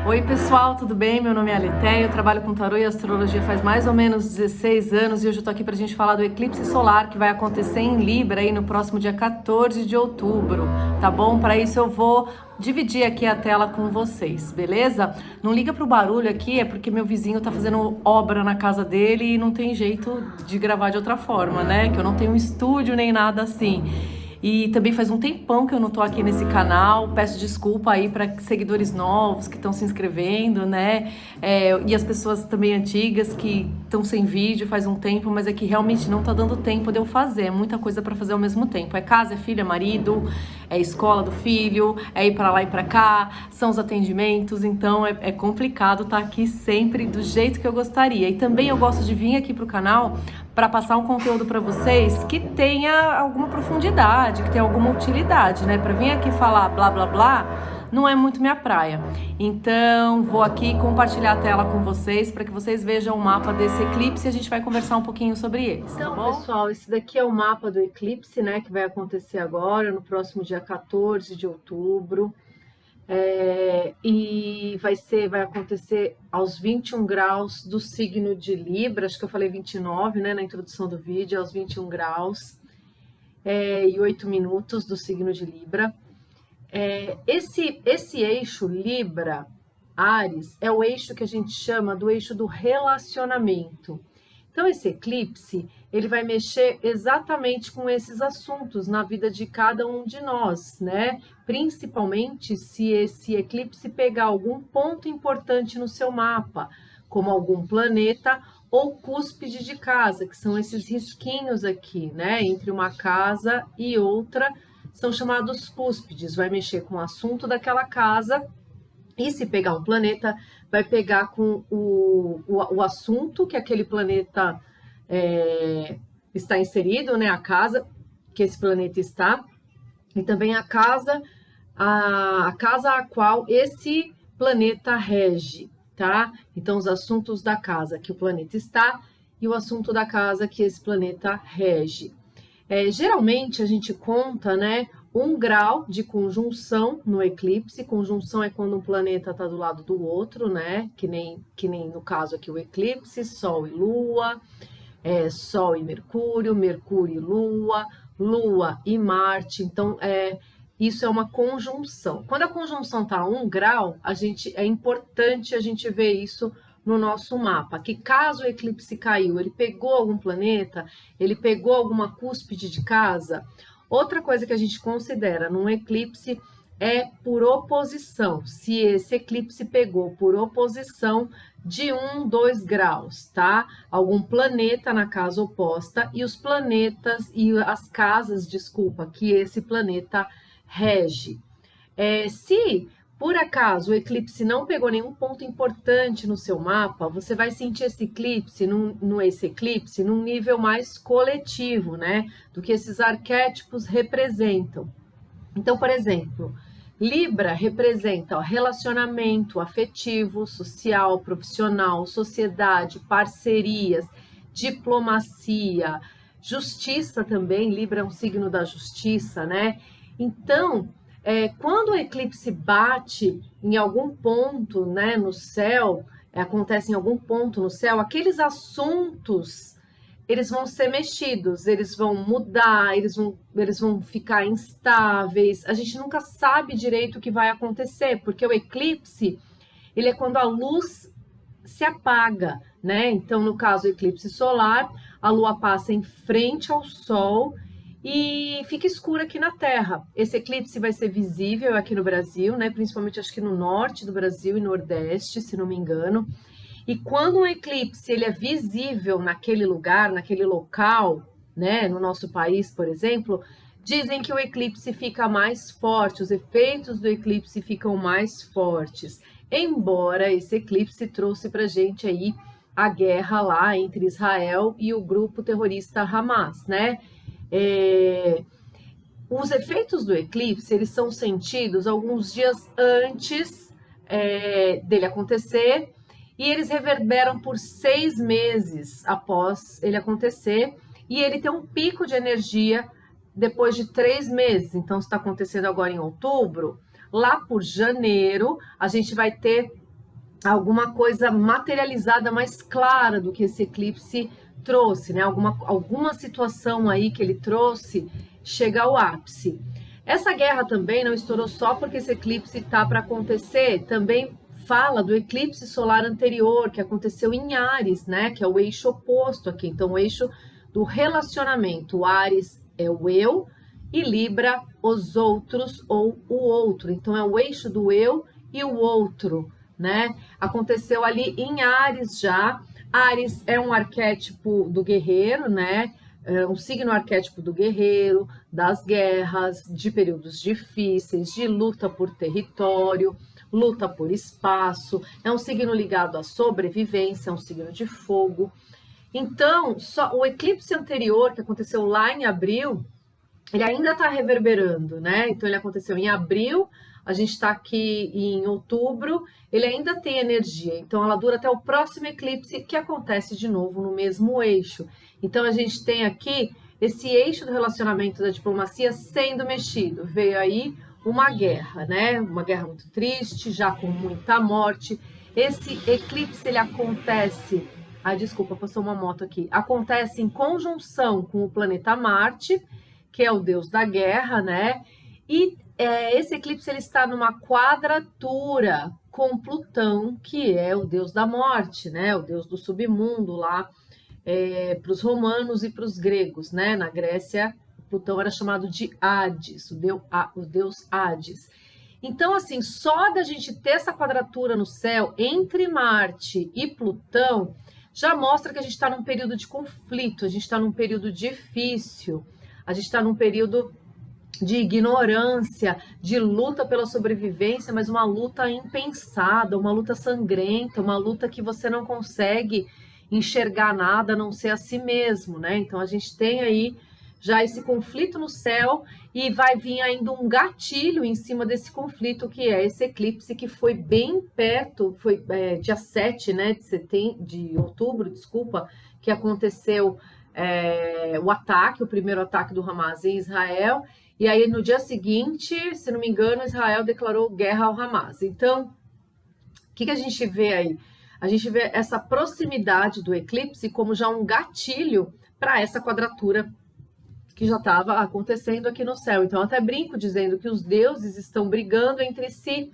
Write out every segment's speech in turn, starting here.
Oi pessoal, tudo bem? Meu nome é Aletheia, eu trabalho com tarô e astrologia faz mais ou menos 16 anos e hoje eu tô aqui pra gente falar do eclipse solar que vai acontecer em Libra aí no próximo dia 14 de outubro, tá bom? Para isso eu vou dividir aqui a tela com vocês, beleza? Não liga pro barulho aqui, é porque meu vizinho tá fazendo obra na casa dele e não tem jeito de gravar de outra forma, né? Que eu não tenho um estúdio nem nada assim. E também faz um tempão que eu não tô aqui nesse canal, peço desculpa aí para seguidores novos que estão se inscrevendo, né? E as pessoas também antigas que estão sem vídeo faz um tempo, mas é que realmente não tá dando tempo de eu fazer, é muita coisa para fazer ao mesmo tempo. É casa, é filho, é marido, é escola do filho, é ir para lá e para cá, são os atendimentos, então é complicado estar aqui sempre do jeito que eu gostaria. E também eu gosto de vir aqui pro canal para passar um conteúdo para vocês que tenha alguma profundidade, que tenha alguma utilidade, né? Para vir aqui falar blá blá blá, não é muito minha praia. Então, vou aqui compartilhar a tela com vocês para que vocês vejam o mapa desse eclipse e a gente vai conversar um pouquinho sobre eles, tá bom? Pessoal, esse daqui é o mapa do eclipse, né, que vai acontecer agora, no próximo dia 14 de outubro. E vai acontecer aos 21 graus do signo de Libra, acho que eu falei 29, né, na introdução do vídeo, aos 21 graus e 8 minutos do signo de Libra. Esse eixo Libra-Áries é o eixo que a gente chama do eixo do relacionamento. Então, esse eclipse, ele vai mexer exatamente com esses assuntos na vida de cada um de nós, né? Principalmente se esse eclipse pegar algum ponto importante no seu mapa, como algum planeta ou cúspide de casa, que são esses risquinhos aqui, né? Entre uma casa e outra, são chamados cúspides. Vai mexer com o assunto daquela casa. E se pegar um planeta, vai pegar com o assunto que aquele planeta está inserido, né? A casa que esse planeta está, e também a casa a qual esse planeta rege, tá? Então, os assuntos da casa que o planeta está e o assunto da casa que esse planeta rege. Geralmente, a gente conta, né? 1 grau de conjunção no eclipse. Conjunção é quando um planeta está do lado do outro, né? Que nem no caso aqui o eclipse, Sol e Lua, Sol e Mercúrio, Mercúrio e Lua, Lua e Marte. Então, isso é uma conjunção. Quando a conjunção está a 1 grau, é importante a gente ver isso no nosso mapa, que caso o eclipse caiu, ele pegou algum planeta, ele pegou alguma cúspide de casa. Outra coisa que a gente considera num eclipse é por oposição, se esse eclipse pegou por oposição de 1, 2 graus, tá? Algum planeta na casa oposta e os planetas e as casas, desculpa, que esse planeta rege. Se por acaso o eclipse não pegou nenhum ponto importante no seu mapa, você vai sentir esse eclipse num nível mais coletivo, né? Do que esses arquétipos representam. Então, por exemplo, Libra representa relacionamento afetivo, social, profissional, sociedade, parcerias, diplomacia, justiça também. Libra é um signo da justiça, né? Então, quando o eclipse bate em algum ponto, né, no céu, acontece em algum ponto no céu, aqueles assuntos, eles vão ser mexidos, eles vão mudar, eles vão ficar instáveis. A gente nunca sabe direito o que vai acontecer, porque o eclipse, ele é quando a luz se apaga, né? Então, no caso do eclipse solar, a lua passa em frente ao sol e fica escura aqui na Terra. Esse eclipse vai ser visível aqui no Brasil, né? Principalmente acho que no norte do Brasil e nordeste, se não me engano. E quando um eclipse ele é visível naquele lugar, naquele local, né? No nosso país, por exemplo, dizem que o eclipse fica mais forte, os efeitos do eclipse ficam mais fortes. Embora esse eclipse trouxe pra gente aí a guerra lá entre Israel e o grupo terrorista Hamas, né? Os efeitos do eclipse, eles são sentidos alguns dias antes dele acontecer e eles reverberam por 6 meses após ele acontecer e ele tem um pico de energia depois de 3 meses. Então, está acontecendo agora em outubro, lá por janeiro, a gente vai ter alguma coisa materializada mais clara do que esse eclipse trouxe, né? Alguma situação aí que ele trouxe chega ao ápice. Essa guerra também não estourou só porque esse eclipse está para acontecer, também fala do eclipse solar anterior que aconteceu em Áries, né? Que é o eixo oposto aqui. Então, o eixo do relacionamento. O Áries é o eu e Libra os outros ou o outro. Então, é o eixo do eu e o outro, né? Aconteceu ali em Áries já. Áries é um arquétipo do guerreiro, né? É um signo arquétipo do guerreiro, das guerras, de períodos difíceis, de luta por território, luta por espaço. É um signo ligado à sobrevivência, é um signo de fogo. Então, só o eclipse anterior, que aconteceu lá em abril, ele ainda está reverberando, né? Então, ele aconteceu em abril, a gente está aqui em outubro, ele ainda tem energia. Então, ela dura até o próximo eclipse, que acontece de novo no mesmo eixo. Então, a gente tem aqui esse eixo do relacionamento da diplomacia sendo mexido. Veio aí uma guerra, né? Uma guerra muito triste, já com muita morte. Esse eclipse, ele acontece... Ah, desculpa, passou uma moto aqui. Acontece em conjunção com o planeta Marte, que é o deus da guerra, né? E esse eclipse ele está numa quadratura com Plutão, que é o deus da morte, né? O deus do submundo lá, para os romanos e para os gregos, né? Na Grécia, Plutão era chamado de Hades, o deus Hades. Então, assim, só da gente ter essa quadratura no céu entre Marte e Plutão, já mostra que a gente está num período de conflito, a gente está num período difícil, a gente está num período de ignorância, de luta pela sobrevivência, mas uma luta impensada, uma luta sangrenta, uma luta que você não consegue enxergar nada a não ser a si mesmo, né? Então a gente tem aí já esse conflito no céu e vai vir ainda um gatilho em cima desse conflito, que é esse eclipse que foi bem perto, foi dia 7, né, de outubro, desculpa, que aconteceu o primeiro ataque do Hamas em Israel, e aí no dia seguinte, se não me engano, Israel declarou guerra ao Hamas. Então, o que a gente vê aí? A gente vê essa proximidade do eclipse como já um gatilho para essa quadratura que já estava acontecendo aqui no céu. Então, até brinco dizendo que os deuses estão brigando entre si.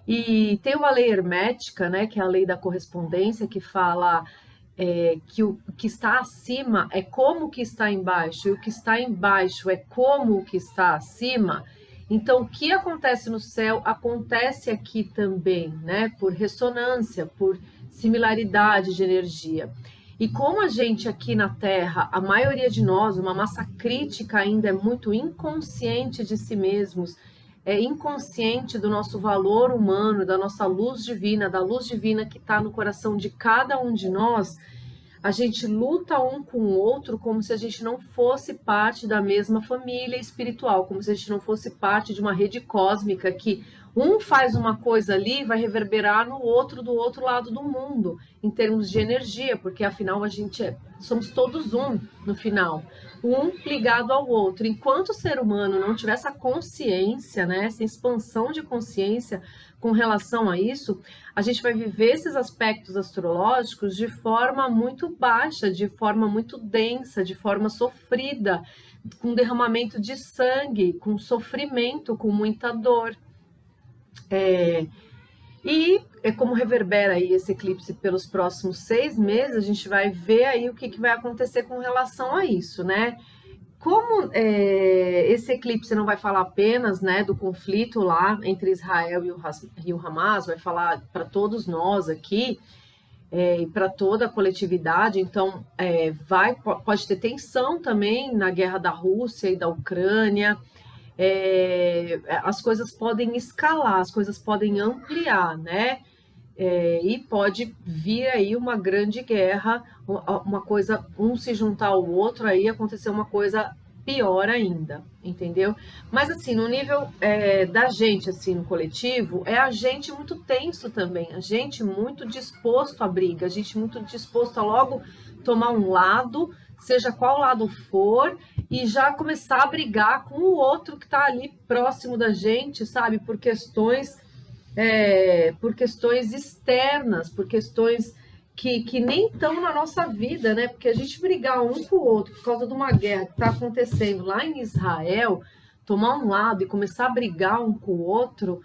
E tem uma lei hermética, né, que é a lei da correspondência, que fala que o que está acima é como o que está embaixo, e o que está embaixo é como o que está acima. Então, o que acontece no céu acontece aqui também, né, por ressonância, por similaridade de energia. E como a gente aqui na Terra, a maioria de nós, uma massa crítica ainda é muito inconsciente de si mesmos, é inconsciente do nosso valor humano, da nossa luz divina, da luz divina que está no coração de cada um de nós, a gente luta um com o outro como se a gente não fosse parte da mesma família espiritual, como se a gente não fosse parte de uma rede cósmica que um faz uma coisa ali e vai reverberar no outro do outro lado do mundo, em termos de energia, porque afinal a gente somos todos um no final, um ligado ao outro. Enquanto o ser humano não tiver essa consciência, né, essa expansão de consciência com relação a isso, a gente vai viver esses aspectos astrológicos de forma muito baixa, de forma muito densa, de forma sofrida, com derramamento de sangue, com sofrimento, com muita dor. E como reverbera aí esse eclipse pelos próximos 6 meses, a gente vai ver aí o que vai acontecer com relação a isso, né? Como esse eclipse não vai falar apenas, né, do conflito lá entre Israel e o Hamas, vai falar para todos nós aqui, e para toda a coletividade, então pode ter tensão também na guerra da Rússia e da Ucrânia, as coisas podem escalar, as coisas podem ampliar, né? E pode vir aí uma grande guerra, uma coisa, um se juntar ao outro, aí acontecer uma coisa pior ainda, entendeu? Mas assim, no nível da gente, assim, no coletivo, é a gente muito tenso também, a gente muito disposto à briga, a gente muito disposto a logo tomar um lado, seja qual lado for, e já começar a brigar com o outro que está ali próximo da gente, sabe? Por questões por questões externas, por questões que nem estão na nossa vida, né? Porque a gente brigar um com o outro por causa de uma guerra que está acontecendo lá em Israel, tomar um lado e começar a brigar um com o outro,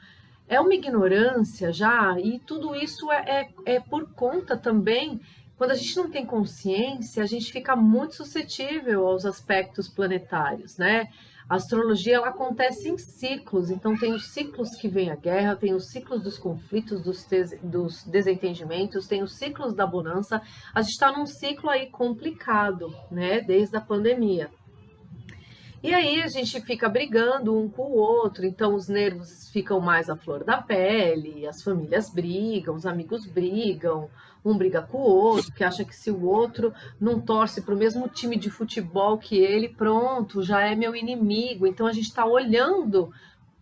é uma ignorância já, e tudo isso é por conta também. Quando a gente não tem consciência, a gente fica muito suscetível aos aspectos planetários, né? A astrologia ela acontece em ciclos, então tem os ciclos que vem a guerra, tem os ciclos dos conflitos, dos desentendimentos, tem os ciclos da bonança. A gente está num ciclo aí complicado, né? Desde a pandemia. E aí a gente fica brigando um com o outro, então os nervos ficam mais à flor da pele, as famílias brigam, os amigos brigam, um briga com o outro, que acha que se o outro não torce para o mesmo time de futebol que ele, pronto, já é meu inimigo. Então a gente está olhando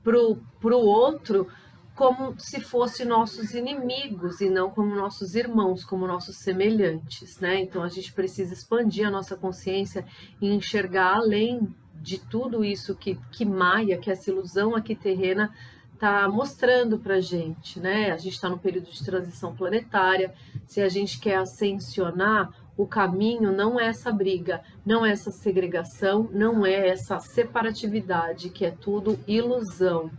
pro outro como se fossem nossos inimigos e não como nossos irmãos, como nossos semelhantes, né? Então a gente precisa expandir a nossa consciência e enxergar além de tudo isso que Maia, que essa ilusão aqui terrena está mostrando para a gente, né? A gente está no período de transição planetária. Se a gente quer ascensionar, o caminho não é essa briga, não é essa segregação, não é essa separatividade, que é tudo ilusão.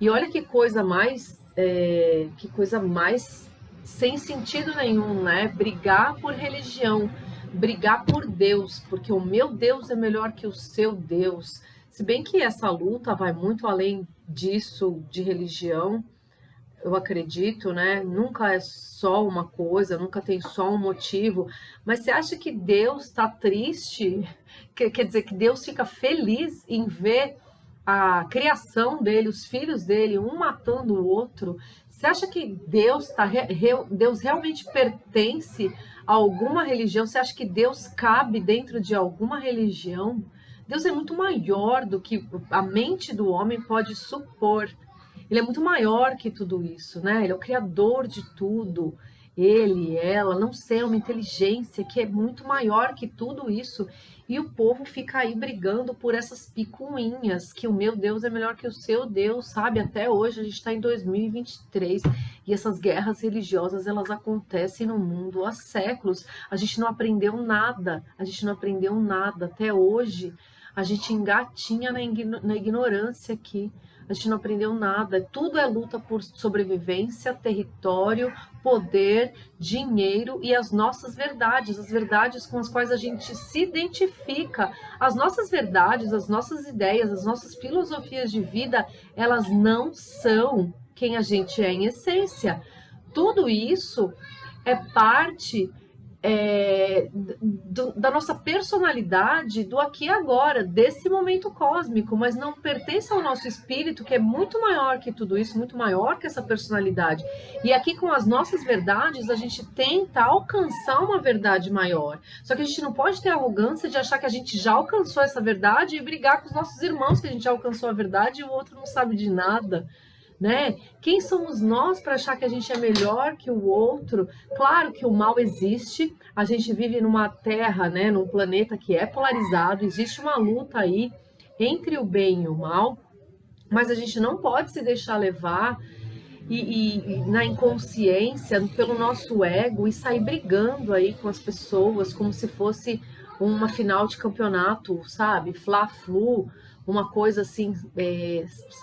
E olha que coisa mais sem sentido nenhum, né? Brigar por religião, brigar por Deus, porque o meu Deus é melhor que o seu Deus. Se bem que essa luta vai muito além disso de religião, eu acredito, né? Nunca é só uma coisa, nunca tem só um motivo. Mas você acha que Deus está triste? Quer dizer, que Deus fica feliz em ver a criação dele, os filhos dele, um matando o outro? Você acha que Deus realmente pertence a alguma religião? Você acha que Deus cabe dentro de alguma religião? Deus é muito maior do que a mente do homem pode supor. Ele é muito maior que tudo isso, né? Ele é o criador de tudo. Ele, ela, não sei, é uma inteligência que é muito maior que tudo isso. E o povo fica aí brigando por essas picuinhas, que o meu Deus é melhor que o seu Deus, sabe? Até hoje a gente está em 2023 e essas guerras religiosas elas acontecem no mundo há séculos. A gente não aprendeu nada, a gente não aprendeu nada até hoje. A gente engatinha na ignorância aqui. A gente não aprendeu nada. Tudo é luta por sobrevivência, território, poder, dinheiro e as nossas verdades, as verdades com as quais a gente se identifica. As nossas verdades, as nossas ideias, as nossas filosofias de vida, elas não são quem a gente é em essência. Tudo isso é parte da nossa personalidade, do aqui e agora, desse momento cósmico, mas não pertence ao nosso espírito, que é muito maior que tudo isso, muito maior que essa personalidade. E aqui com as nossas verdades, a gente tenta alcançar uma verdade maior. Só que a gente não pode ter a arrogância de achar que a gente já alcançou essa verdade e brigar com os nossos irmãos que a gente já alcançou a verdade e o outro não sabe de nada. Né? Quem somos nós para achar que a gente é melhor que o outro? Claro que o mal existe, a gente vive numa terra, né, num planeta que é polarizado, existe uma luta aí entre o bem e o mal, mas a gente não pode se deixar levar e na inconsciência, pelo nosso ego, e sair brigando aí com as pessoas como se fosse uma final de campeonato, sabe? Fla-flu, uma coisa assim,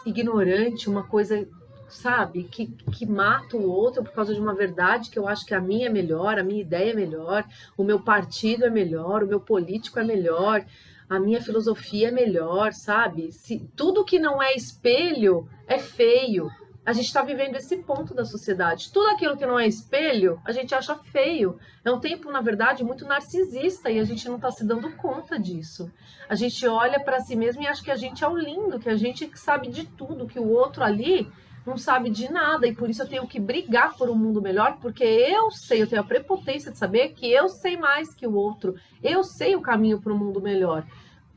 ignorante, uma coisa, sabe, que mata o outro por causa de uma verdade que eu acho que a minha é melhor, a minha ideia é melhor, o meu partido é melhor, o meu político é melhor, a minha filosofia é melhor, sabe? Se tudo que não é espelho é feio. A gente está vivendo esse ponto da sociedade. Tudo aquilo que não é espelho, a gente acha feio. É um tempo, na verdade, muito narcisista e a gente não está se dando conta disso. A gente olha para si mesmo e acha que a gente é o lindo, que a gente sabe de tudo, que o outro ali não sabe de nada. E por isso eu tenho que brigar por um mundo melhor, porque eu sei, eu tenho a prepotência de saber que eu sei mais que o outro. Eu sei o caminho para um mundo melhor.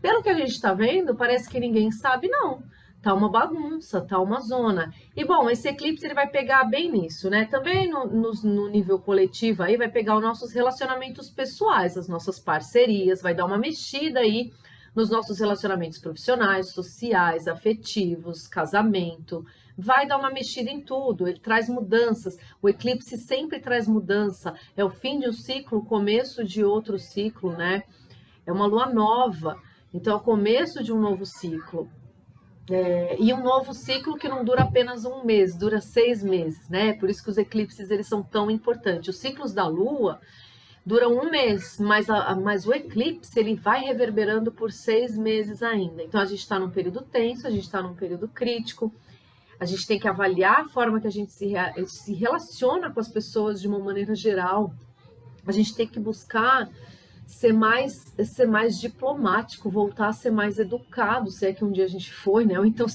Pelo que a gente está vendo, parece que ninguém sabe, não. Tá uma bagunça, tá uma zona. E bom, esse eclipse ele vai pegar bem nisso, né? Também no nível coletivo aí vai pegar os nossos relacionamentos pessoais, as nossas parcerias, vai dar uma mexida aí nos nossos relacionamentos profissionais, sociais, afetivos, casamento. Vai dar uma mexida em tudo, ele traz mudanças. O eclipse sempre traz mudança. É o fim de um ciclo, o começo de outro ciclo, né? É uma lua nova, então é o começo de um novo ciclo. E um novo ciclo que não dura apenas um mês, dura 6 meses, né? Por isso que os eclipses eles são tão importantes. Os ciclos da Lua duram um mês, mas o eclipse ele vai reverberando por 6 meses ainda. Então a gente está num período tenso, a gente está num período crítico. A gente tem que avaliar a forma que a gente se relaciona com as pessoas de uma maneira geral. A gente tem que buscar ser mais diplomático, voltar a ser mais educado, se é que um dia a gente foi, né? Ou então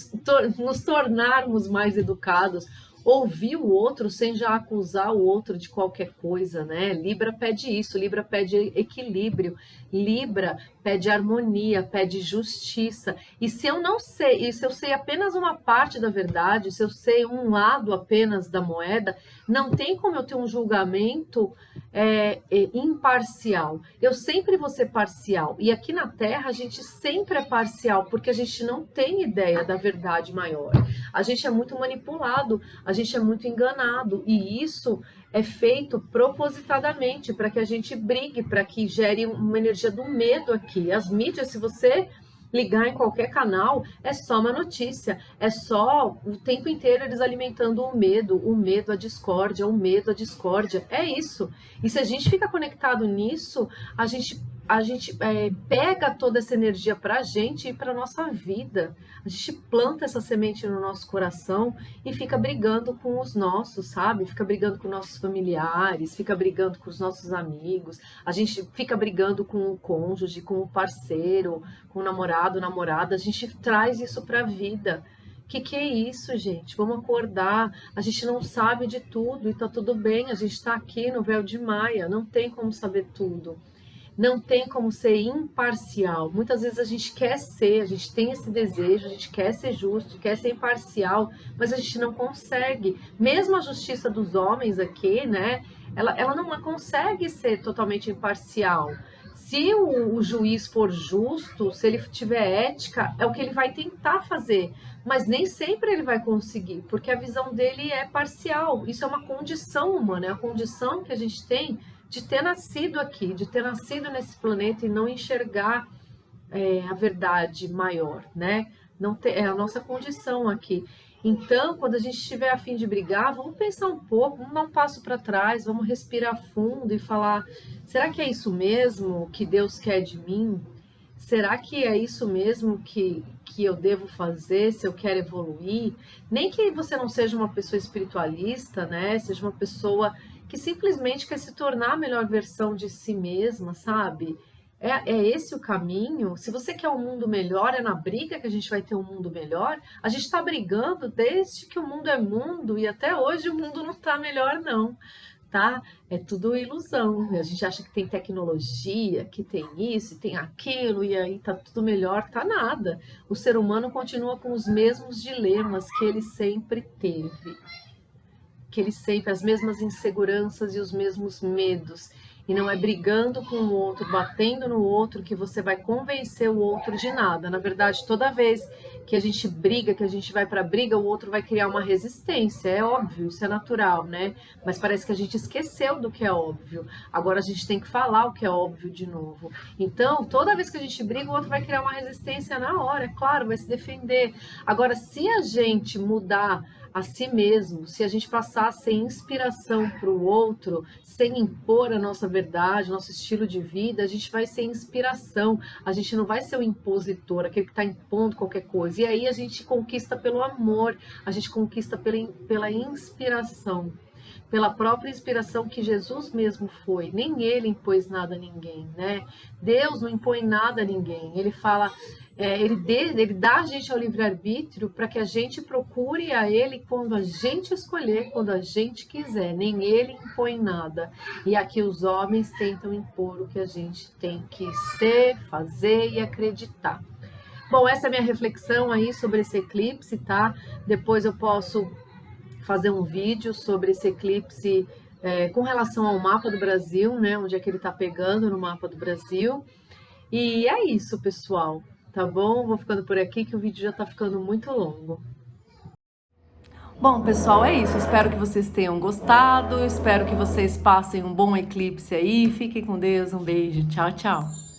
nos tornarmos mais educados, ouvir o outro sem já acusar o outro de qualquer coisa, né? Libra pede isso, Libra pede equilíbrio, Libra pede harmonia, pede justiça. E se eu não sei, e se eu sei apenas uma parte da verdade, se eu sei um lado apenas da moeda, não tem como eu ter um julgamento imparcial. Eu sempre vou ser parcial. E aqui na Terra a gente sempre é parcial, porque a gente não tem ideia da verdade maior. A gente é muito manipulado, a gente é muito enganado. E isso é feito propositadamente para que a gente brigue, para que gere uma energia do medo aqui. As mídias, se você ligar em qualquer canal, é só uma notícia, é só o tempo inteiro eles alimentando o medo, a discórdia, o medo, a discórdia, é isso. E se a gente fica conectado nisso, a gente pega toda essa energia para a gente e para nossa vida. A gente planta essa semente no nosso coração e fica brigando com os nossos, sabe? Fica brigando com nossos familiares, fica brigando com os nossos amigos, a gente fica brigando com o cônjuge, com o parceiro, com o namorado, namorada. A gente traz isso para a vida. Que é isso, gente? Vamos acordar. A gente não sabe de tudo e tá tudo bem. A gente está aqui no véu de Maia, não tem como saber tudo. Não tem como ser imparcial. Muitas vezes a gente quer ser, a gente tem esse desejo, a gente quer ser justo, quer ser imparcial, mas a gente não consegue. Mesmo a justiça dos homens aqui, né? Ela não consegue ser totalmente imparcial. Se o juiz for justo, se ele tiver ética, é o que ele vai tentar fazer. Mas nem sempre ele vai conseguir, porque a visão dele é parcial. Isso é uma condição humana, é a condição que a gente tem de ter nascido aqui, de ter nascido nesse planeta e não enxergar a verdade maior, né? Não ter, é a nossa condição aqui. Então, quando a gente estiver a fim de brigar, vamos pensar um pouco, vamos dar um passo para trás, vamos respirar fundo e falar: será que é isso mesmo que Deus quer de mim? Será que é isso mesmo que eu devo fazer se eu quero evoluir? Nem que você não seja uma pessoa espiritualista, né? Seja uma pessoa que simplesmente quer se tornar a melhor versão de si mesma, sabe? É esse o caminho? Se você quer um mundo melhor, é na briga que a gente vai ter um mundo melhor? A gente está brigando desde que o mundo é mundo e até hoje o mundo não está melhor, não, tá? É tudo ilusão. A gente acha que tem tecnologia, que tem isso e tem aquilo e aí tá tudo melhor, tá nada. O ser humano continua com os mesmos dilemas que ele sempre teve. As mesmas inseguranças e os mesmos medos. E não é brigando com o outro, batendo no outro, que você vai convencer o outro de nada. Na verdade, toda vez que a gente briga, que a gente vai para a briga, o outro vai criar uma resistência. É óbvio, isso é natural, né? Mas parece que a gente esqueceu do que é óbvio. Agora a gente tem que falar o que é óbvio de novo. Então, toda vez que a gente briga, o outro vai criar uma resistência na hora, é claro, vai se defender. Agora, se a gente mudar a si mesmo, se a gente passar a ser inspiração para o outro, sem impor a nossa verdade, nosso estilo de vida, a gente vai ser inspiração, a gente não vai ser o impositor, aquele que está impondo qualquer coisa. E aí a gente conquista pelo amor, a gente conquista pela inspiração, pela própria inspiração que Jesus mesmo foi. Nem ele impôs nada a ninguém, né? Deus não impõe nada a ninguém. Ele fala, ele dá a gente ao livre-arbítrio para que a gente procure a ele quando a gente escolher, quando a gente quiser. Nem ele impõe nada. E aqui os homens tentam impor o que a gente tem que ser, fazer e acreditar. Bom, essa é a minha reflexão aí sobre esse eclipse, tá? Depois eu posso fazer um vídeo sobre esse eclipse com relação ao mapa do Brasil, né? Onde é que ele está pegando no mapa do Brasil. E é isso, pessoal. tá bom? Vou ficando por aqui que o vídeo já tá ficando muito longo. Bom, pessoal, é isso. Espero que vocês tenham gostado. Espero que vocês passem um bom eclipse aí. Fiquem com Deus. Um beijo. Tchau, tchau.